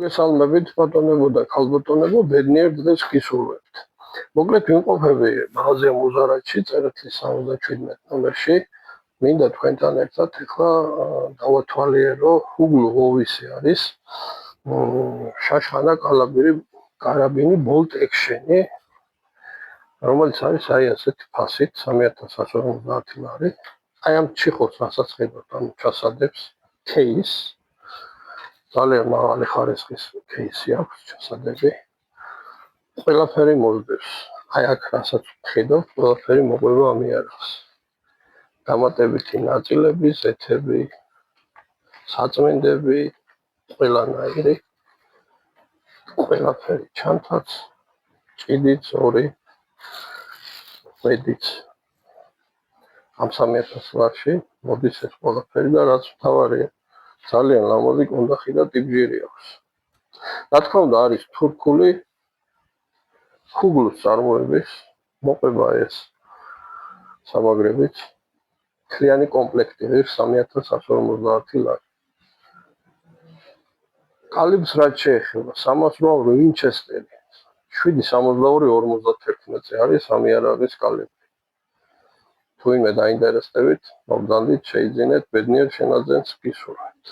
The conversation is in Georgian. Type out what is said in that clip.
მოგესალმებით ბატონებო და ქალბატონებო, ბედნიერ დღეს გისურვებთ. მოკლედ ვიმყოფები მაღაზია მუზარაჩი, წერეთლის 77 ნომერში. მინდა თქვენთან ერთად ახლა დავათვალიერო ჰუგლუ ოვისი არის შაშხანა კარაბინი bolt action-ი, რომელიც არის აი ასეთი ფასით 3150 ლარი. აი ამ ჩიხოს რასაც ხედავთ, ანუ ჩასადებს case ძალიან მაღალი ხარისხის кейსი აქვს ჩასადები. ყველაფერი მოძებს. აი აქ რასაც ხედავთ, ყველაფერი მოყვება ამიარებს. დამატებითი ნაწილები, ზეთები, საწმენდები, ყველანაირი. ყველაფერი ჩანთაც, ჭიდიც, ორი, მედიც. ამ 3000 ლარში მოდის ეს ყველაფერი და რაც მთავარია, ძალიან ლამაზი კონდახი და ტიპჟირი აქვს. რა თქმა უნდა, არის თურქული ჰუგლუს წარმოების, მოყვება ეს სამაგრებით. მთლიანი კომპლექტი ღირს 3150 ლარი. კალიბრს რაც შეეხება, 308 ვინჩესტერი, 7.62-51-ზე არის ამიარაღის კალიბრი. თუ იმე დაინტერესდებით, მოგზავნით, შეიძინეთ, ბედნიერ შენაძენს გისურვებთ.